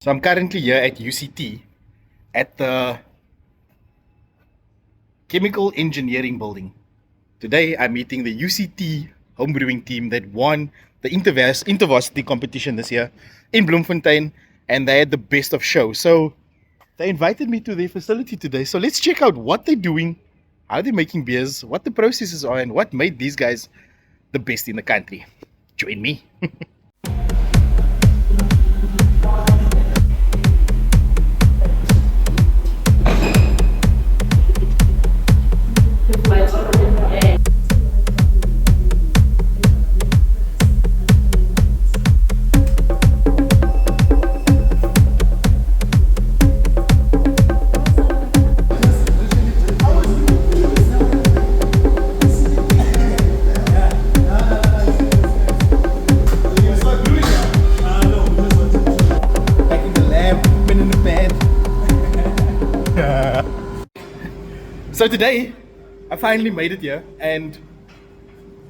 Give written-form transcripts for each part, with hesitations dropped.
So I'm currently here at UCT at the Chemical Engineering Building. Today I'm meeting the UCT homebrewing team that won the Intervarsity competition this year in Bloemfontein, and they had the best of show. So they invited me to their facility today. So let's check out what they're doing, how they're making beers, what the processes are, and what made these guys the best in the country. Join me. Back in the lab, been in the bed. So today, I finally made it here, and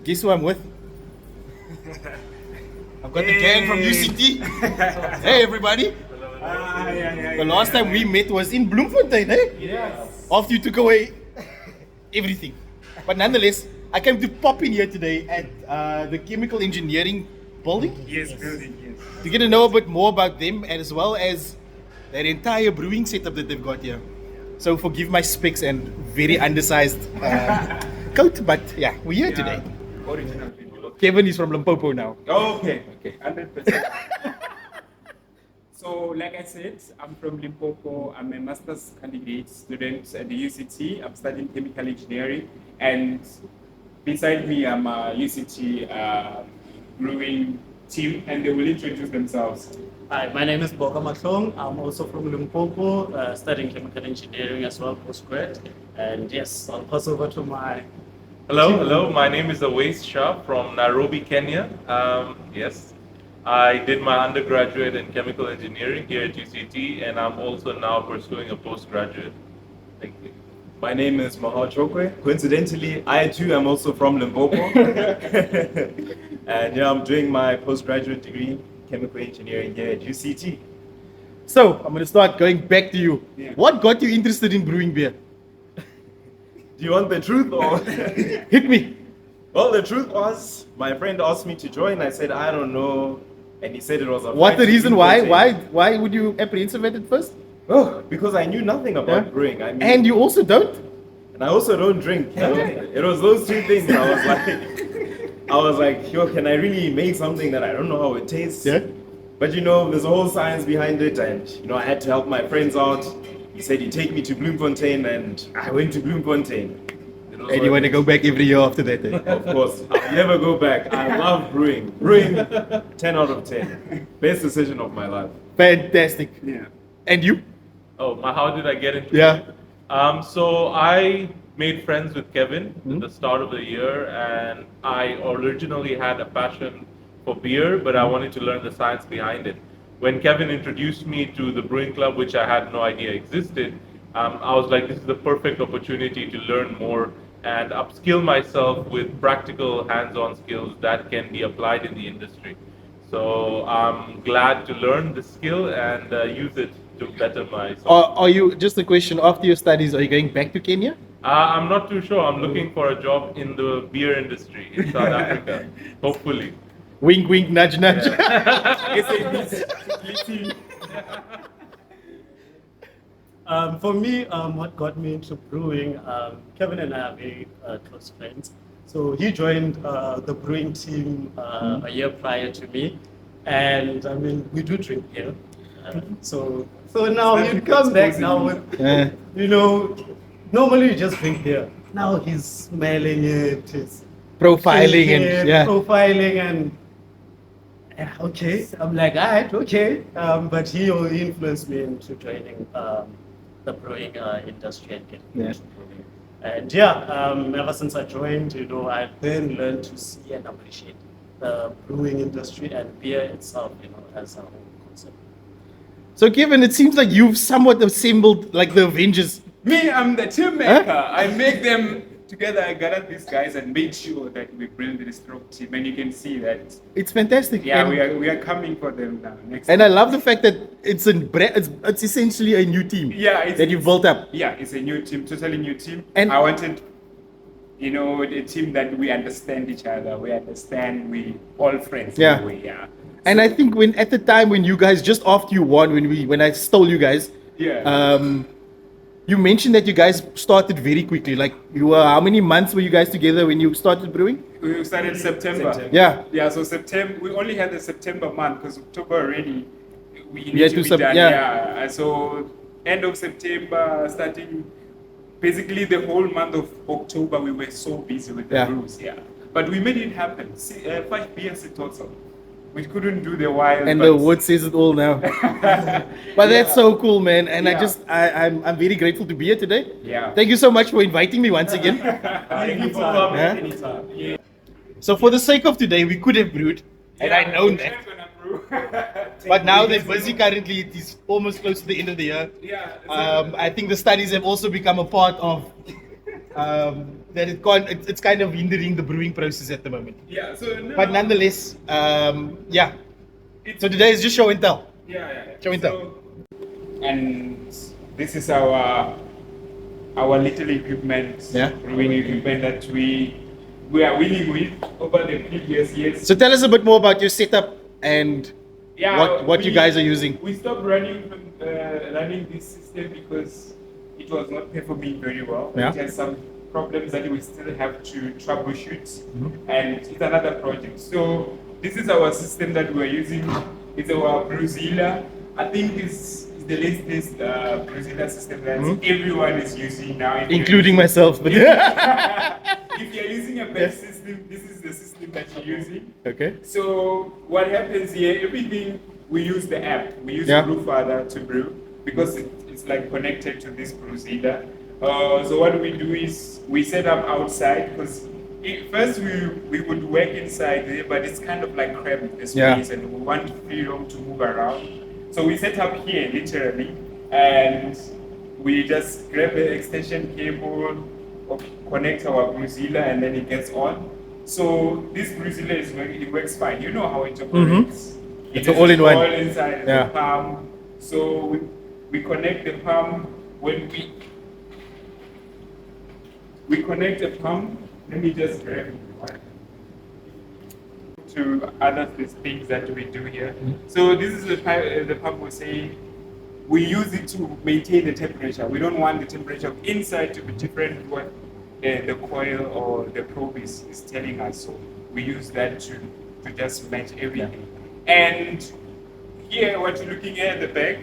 guess who I'm with? I've got the gang from UCT. Hey everybody! The last time we met was in Bloemfontein, eh? Yes. After you took away everything. But nonetheless, I came to pop in here today at the Chemical Engineering Building Yes, building, yes. to get to know a bit more about them, as well as their entire brewing setup that they've got here. So forgive my specs and very undersized coat, but yeah, we're here today. Original people. Kevin is from Limpopo now. Okay, 100%. So, like I said, I'm from Limpopo. I'm a master's candidate student at the UCT. I'm studying chemical engineering, and beside me, I'm a UCT brewing team, and they will introduce themselves. Hi, my name is Boka Matlong. I'm also from Limpopo, studying chemical engineering as well, postgrad. And yes, I'll pass over to my... Hello. My name is Awais Shah from Nairobi, Kenya. Yes, I did my undergraduate in chemical engineering here at UCT, and I'm also now pursuing a postgraduate. Thank you. My name is Mahal Chokwe. Coincidentally, I too am also from Limpopo. And yeah, I'm doing my postgraduate degree in chemical engineering here at UCT. So I'm gonna start going back to you. Yeah. What got you interested in brewing beer? Do you want the truth or? Hit me. Well, the truth was, my friend asked me to join. I said, I don't know. And he said it was a What the fight reason between why? protein. Why would you apprehensive at it first? Oh, because I knew nothing about Yeah. brewing. I mean, And you also don't? and I also don't drink. It was those two things. I was like, yo, can I really make something that I don't know how it tastes? Yeah. But you know, there's a whole science behind it, and you know, I had to help my friends out. He said he'd take me to Bloemfontein, and I went to Bloemfontein. It was And you like- want to go back every year after that? Eh? Of course, I'll never go back. I love brewing. Brewing, 10 out of 10. Best decision of my life. Fantastic. Yeah. And you? How did I get into Yeah. it? So I made friends with Kevin at the start of the year, and I originally had a passion for beer, but I wanted to learn the science behind it. When Kevin introduced me to the brewing club, which I had no idea existed, I was like, this is the perfect opportunity to learn more and upskill myself with practical hands-on skills that can be applied in the industry. So I'm glad to learn the skill and use it to better myself. Are you, just a question, after your studies, are you going back to Kenya? I'm not too sure. I'm looking for a job in the beer industry in South Africa, hopefully. Wink, wink, nudge, nudge. For me, what got me into brewing, Kevin and I are very close friends. So he joined the brewing team a year prior to me. And I mean, we do drink here. So now he comes back now with, Yeah. you know, normally you just drink beer. Now he's smelling it, he's Profiling tasting and it, yeah. profiling and yeah, okay. I'm like, all right, okay. But he influenced me into joining the brewing industry and getting Yeah. into brewing. And yeah, ever since I joined, you know, I then learned to see and appreciate the brewing industry and beer itself, you know, as a whole concept. So Kevin, it seems like you've somewhat assembled like the Avengers. Me, I'm the team maker. I make them together I gathered these guys and made sure that we build this stroke team, and you can see that It's fantastic. yeah, and, we are coming for them now next. and I time. love the fact that it's essentially a new team Yeah, that you've built up. Yeah, it's a new team, totally new team. And- I wanted, you know, a team that we understand each other. We all friends. Yeah. In a way, yeah. And I think when at the time when you guys just after you won, when I stole you guys, Yeah. you mentioned that you guys started very quickly. Like you were, how many months were you guys together when you started brewing? We started September. Yeah. Yeah, so September, we only had the September month because October already we had need to to be done. yeah. Yeah. So end of September, starting basically the whole month of October, we were so busy with the Yeah. brews. Yeah. But we made it happen. 5 beers in total. We couldn't do the wild. And but the word says it all now. But that's so cool, man. And Yeah. I'm very grateful to be here today. Yeah. Thank you so much for inviting me once again. Thank you for Yeah. coming anytime. So for the sake of today, we could have brewed, and I know that. But now they're busy currently. It is almost close to the end of the year. Yeah. I think the studies have also become a part of that it's kind of hindering the brewing process at the moment. Yeah. So no, But nonetheless, yeah. So today is just show and tell. Yeah. Show and tell. And this is our little equipment, Yeah. brewing equipment that we are winning with over the previous years. So tell us a bit more about your setup and what you guys are using. We stopped running this system because it was not performing very well. Yeah. It has some problems that we still have to troubleshoot, and it's another project. So this is our system that we're using. It's our Brewzilla. I think it's the latest Brewzilla system that everyone is using now. If you're Including using- myself, but If you're using a best system, this is the system that you're using. okay. So what happens here, everything we use the app. We use Yeah. Brewfather to brew because it's like connected to this Brewzilla. So what we do is we set up outside because first we would work inside there, but it's kind of like cramped the space, and we want freedom to move around. So we set up here literally, and we just grab the extension cable, connect our Brewzilla, and then it gets on. So this Brewzilla it works fine. You know how it operates. It's an all-in-one. All inside Yeah. the palm. So we connect the palm when we connect the pump. Let me just grab it to other things that we do here. So this is the pump we say we use it to maintain the temperature. We don't want the temperature of inside to be different to what the coil or the probe is telling us. So we use that to just match everything. And here, what you're looking at the back,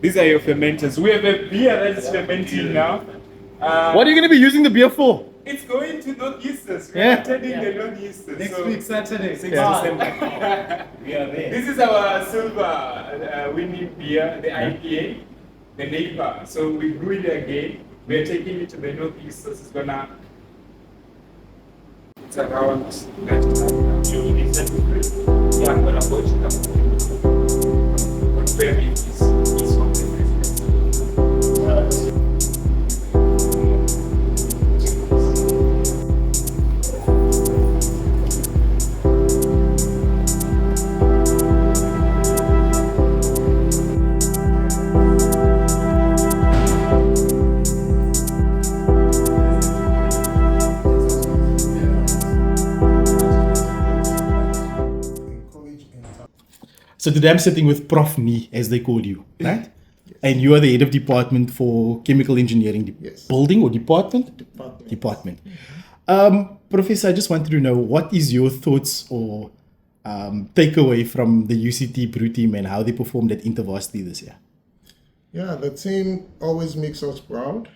these are your fermenters. We have a beer that is fermenting now. What are you going to be using the beer for? It's going to Northeasters. We Yeah. are attending the Northeasters. Next week, Saturday. 6 Yeah. December. We are there. This is our silver winning beer, the IPA, the Napa. So we brew it again. We are taking it to the Northeasters. It's around that time. Yeah, I'm gonna watch it. Confirm if it's on the So today I'm sitting with Prof. Nee, as they call you, right? And you are the head of department for chemical engineering. Yes. Building or department? Department. Department. Professor, I just wanted to know, what is your thoughts or takeaway from the UCT Brew team and how they performed at Intervarsity this year? Yeah, the team always makes us proud.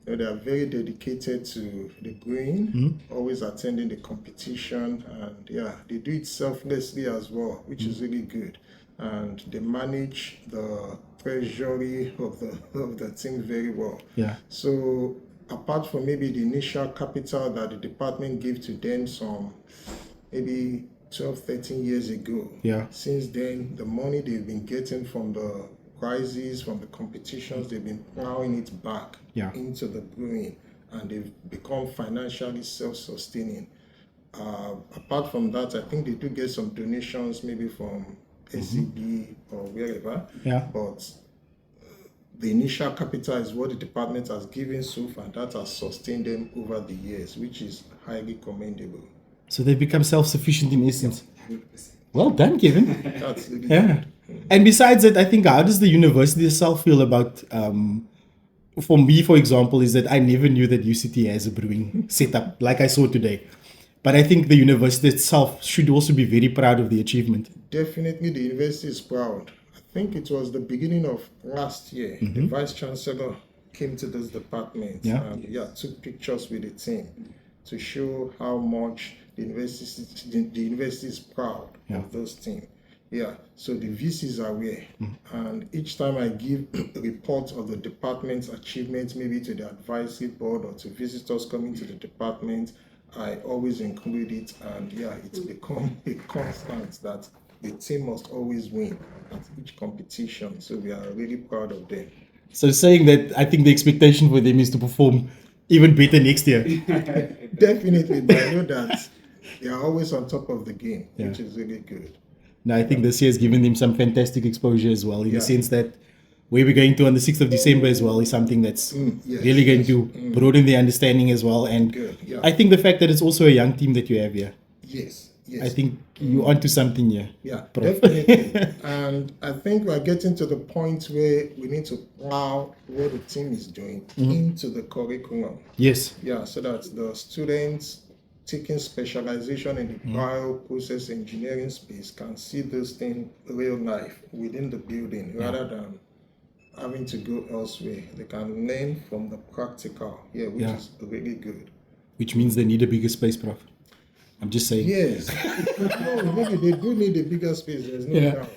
They are very dedicated to the brewing, always attending the competition, and yeah, they do it selflessly as well, which is really good. And they manage the treasury of the team very well. Yeah. So apart from maybe the initial capital that the department gave to them some maybe 12, 13 years ago, Yeah. since then the money they've been getting from the prizes, from the competitions, they've been plowing it back Yeah. into the brewing. and they've become financially self-sustaining. Apart from that, I think they do get some donations, maybe from SCB or wherever. Yeah. But the initial capital is what the department has given so far, and that has sustained them over the years, which is highly commendable. So they've become self-sufficient in essence. Well done, Kevin. That's really Yeah. And besides that, I think, how does the university itself feel about, for me, for example, is that I never knew that UCT has a brewing setup like I saw today. But I think the university itself should also be very proud of the achievement. Definitely, the university is proud. I think it was the beginning of last year. The vice chancellor came to this department and took pictures with the team to show how much the university is proud of this team. Yeah, so the VCs are aware, and each time I give a report of the department's achievements, maybe to the advisory board or to visitors coming to the department, I always include it, and it's become a constant that the team must always win at each competition. So we are really proud of them. So saying that, I think the expectation for them is to perform even better next year. Definitely, but I know that they are always on top of the game, which is really good. Now, I think this year has given them some fantastic exposure as well, in the sense that where we're going to on the 6th of December as well is something that's really going to broaden their understanding as well. And I think the fact that it's also a young team that you have here, Yes. I think you're onto something here. Yeah, Prof. definitely. And I think we're getting to the point where we need to plow what the team is doing into the curriculum. Yes. Yeah, so that the students taking specialization in the bioprocess engineering space can see this thing real life within the building rather than having to go elsewhere. They can learn from the practical, which is really good. Which means they need a bigger space, Prof. I'm just saying. Yes. No, really, they do need a bigger space, there's no doubt.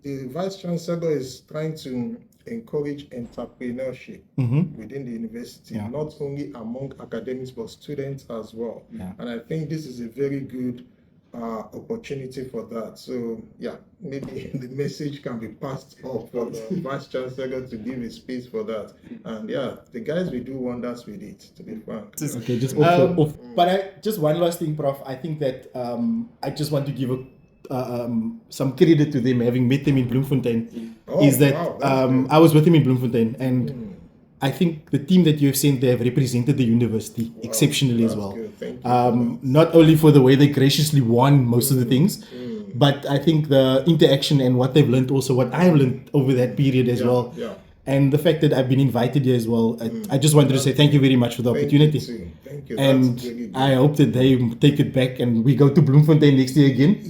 The Vice Chancellor is trying to encourage entrepreneurship within the university, not only among academics, but students as well. And I think this is a very good opportunity for that. So, maybe the message can be passed off for the Vice Chancellor to give a space for that. And the guys will do wonders with it, to be frank. Okay, just off. But just one last thing, Prof. I think that I just want to give some credit to them, having met them in Bloemfontein. I was with him in Bloemfontein, and I think the team that you have sent there have represented the university exceptionally as well. Thank you. Not only for the way they graciously won most of the things, but I think the interaction and what they've learned, also what I've learned over that period as well. And the fact that I've been invited here as well, I just wanted to say thank you very much for the opportunity. Thank you. And really good. I hope that they take it back and we go to Bloemfontein next year again.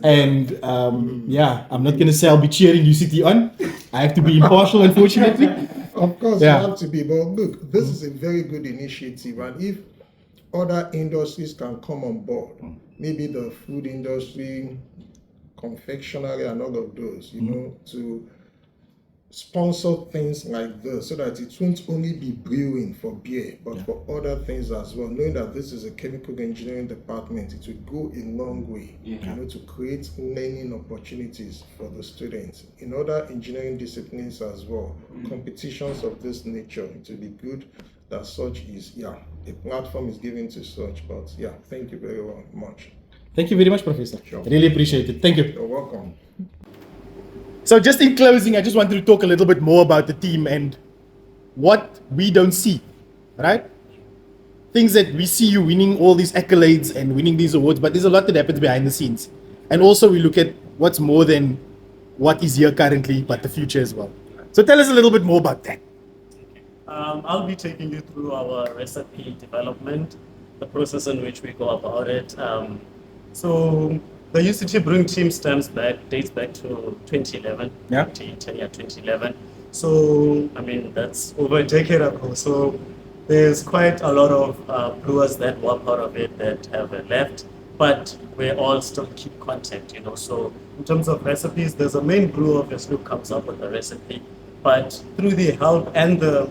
And I'm not going to say I'll be cheering UCT on. I have to be impartial, unfortunately. Of course, you have to be. But look, this is a very good initiative. And if other industries can come on board, maybe the food industry, confectionery, and all of those, to sponsor things like this so that it won't only be brewing for beer, but for other things as well. Knowing that this is a chemical engineering department, it will go a long way, to create learning opportunities for the students in other engineering disciplines as well. Competitions of this nature, it will be good that such is, a platform is given to such. But thank you very much. Thank you very much, Professor. Sure. Really appreciate it. Thank you. You're welcome. So just in closing, I just wanted to talk a little bit more about the team and what we don't see, right? Things that we see you winning all these accolades and winning these awards, but there's a lot that happens behind the scenes. And also we look at what's more than what is here currently, but the future as well. So tell us a little bit more about that. I'll be taking you through our recipe development, the process in which we go about it. So the UCT brewing team dates back to 2011. 2011. So, that's over a decade ago. So there's quite a lot of brewers that were part of it that have left, but we all still keep contact, So in terms of recipes, there's a main brewer obviously who comes up with the recipe, but through the help and the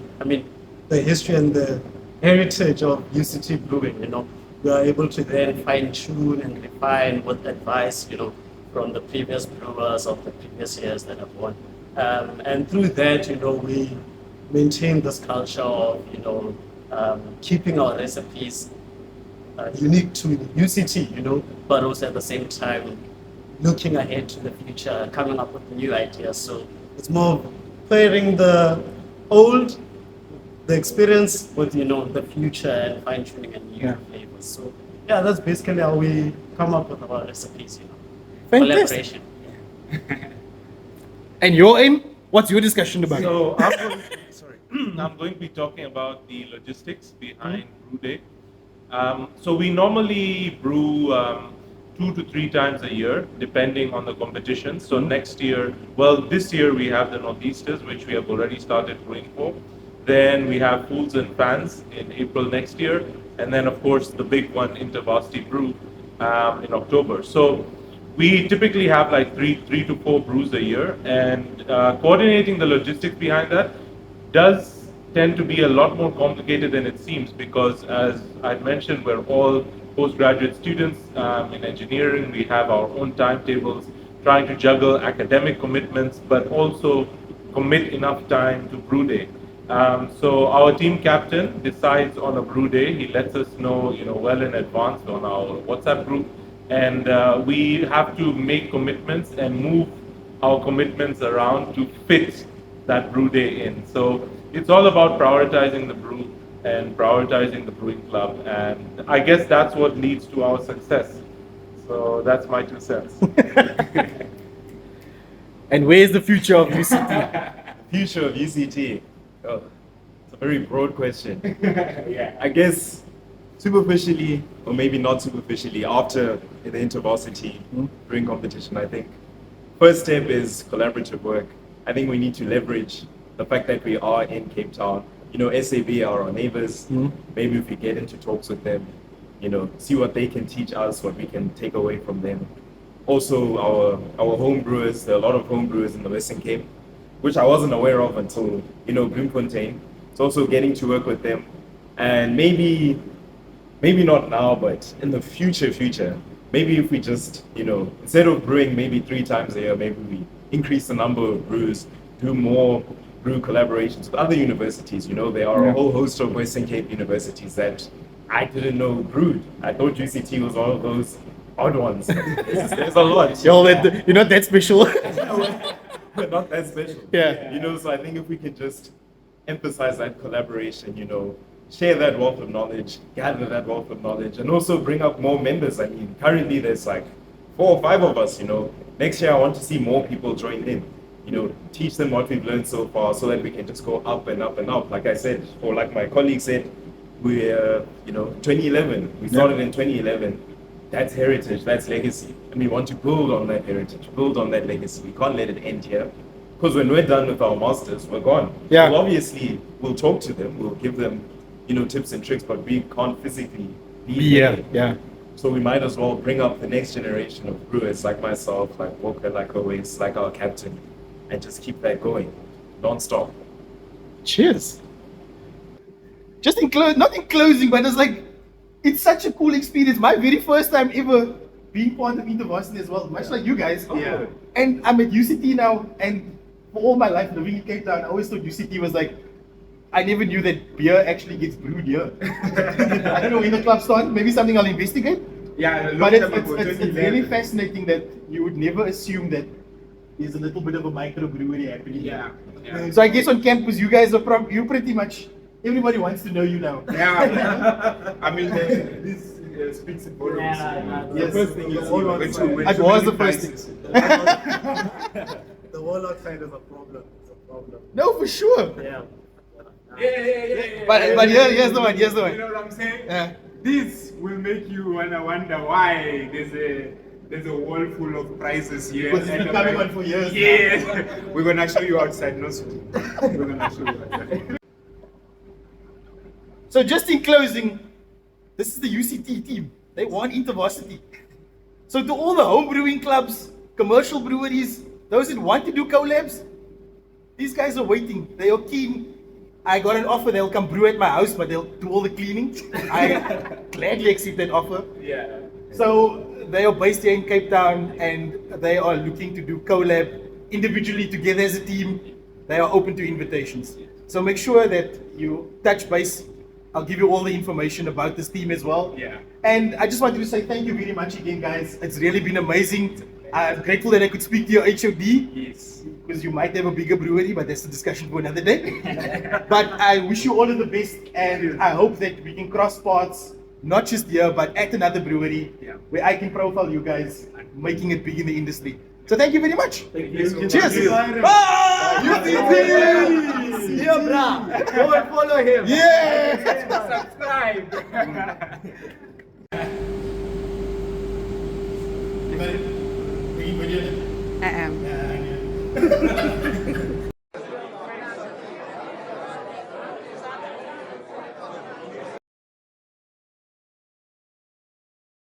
history and the heritage of UCT brewing, we are able to then fine-tune and refine with advice, from the previous brewers of the previous years that have won. And through that, we maintain this culture of, keeping our recipes unique to UCT, but also at the same time looking ahead to the future, coming up with new ideas. So it's more pairing the old, the experience with the future and fine tuning and new flavors. So yeah, that's basically how we come up with our recipes. Fantastic. Collaboration. And your aim? What's your discussion about? So I'm going to be talking about the logistics behind brew day. So we normally brew 2 to 3 times a year, depending on the competition. So next year, this year we have the Northeasters, which we have already started brewing for. Then we have Fools and Fans in April next year, and then of course the big one, Intervarsity Brew, in October. So we typically have like three to 4 brews a year, and coordinating the logistics behind that does tend to be a lot more complicated than it seems, because as I mentioned, we're all postgraduate students in engineering. We have our own timetables, trying to juggle academic commitments, but also commit enough time to brew day. So our team captain decides on a brew day. He lets us know, well in advance on our WhatsApp group, and we have to make commitments and move our commitments around to fit that brew day in. So it's all about prioritizing the brew and prioritizing the brewing club, and I guess that's what leads to our success. So that's my 2 cents. And where's the future of UCT? Future of UCT. Oh, it's a very broad question. Yeah. I guess superficially, or maybe not superficially, after the InterVarsity brewing competition, I think first step is collaborative work. I think we need to leverage the fact that we are in Cape Town. SAB are our neighbors. Maybe if we get into talks with them, see what they can teach us, what we can take away from them. Also, our home brewers, there are a lot of home brewers in the Western Cape, which I wasn't aware of until, Bloemfontein. It's also getting to work with them. And maybe not now, but in the future, maybe if we just, instead of brewing maybe 3 times a year, maybe we increase the number of brews, do more brew collaborations with other universities. There are a whole host of Western Cape universities that I didn't know brewed. I thought UCT was one of those odd ones. There's a lot. You're not that special. But not that special. Yeah. So I think if we can just emphasize that collaboration, share that wealth of knowledge, gather that wealth of knowledge, and also bring up more members. I mean, currently there's like 4 or 5 of us, Next year I want to see more people join in, teach them what we've learned so far so that we can just go up and up and up. Like I said, or like my colleague said, we're, 2011, we started in 2011. That's heritage, that's legacy. And we want to build on that heritage, build on that legacy. We can't let it end here. Because when we're done with our masters, we're gone. Yeah. Well, obviously, we'll talk to them, we'll give them, tips and tricks, but we can't physically be there. Yeah. So we might as well bring up the next generation of brewers like myself, like Walker, like Owens, like our captain, and just keep that going, non-stop. Cheers. Just not in closing, but it's such a cool experience. My very first time ever being part of InterVarsity as well, much like you guys. Yeah. And I'm at UCT now, and for all my life living in Cape Town, I always thought UCT was I never knew that beer actually gets brewed here. I don't know when the club started, maybe something I'll investigate. Yeah, But it's really fascinating that you would never assume that there's a little bit of a microbrewery happening. Yeah. So I guess on campus, you guys are you pretty much, everybody wants to know you now. Yeah. I mean, this speaks in volumes. The first thing you see It was the first thing. The wall outside is a problem. No, for sure. Yeah. Yeah. But here's the one. You know what I'm saying? Yeah. This will make you wonder why there's a wall full of prizes here. Because it's been coming on for years now. Yeah. We're gonna show you outside, no sir. We're gonna show you outside. So just in closing, this is the UCT team. They won InterVarsity. So to all the home brewing clubs, commercial breweries, those that want to do collabs, these guys are waiting. They are keen. I got an offer, they'll come brew at my house, but they'll do all the cleaning. I gladly accept that offer. Yeah. So they are based here in Cape Town, and they are looking to do collab individually, together as a team. They are open to invitations. So make sure that you touch base I'll give you all the information about this team as well. Yeah. And I just wanted to say thank you very much again, guys. It's really been amazing. I'm grateful that I could speak to your HOD. Yes. Because you might have a bigger brewery, but that's a discussion for another day. But I wish you all of the best, and I hope that we can cross paths, not just here, but at another brewery, where I can profile you guys, making it big in the industry. So thank you very much. Thank you so much. Cheers. Bye. UCT. Yeah, brah. Go and follow him. Yeah. Subscribe. I am.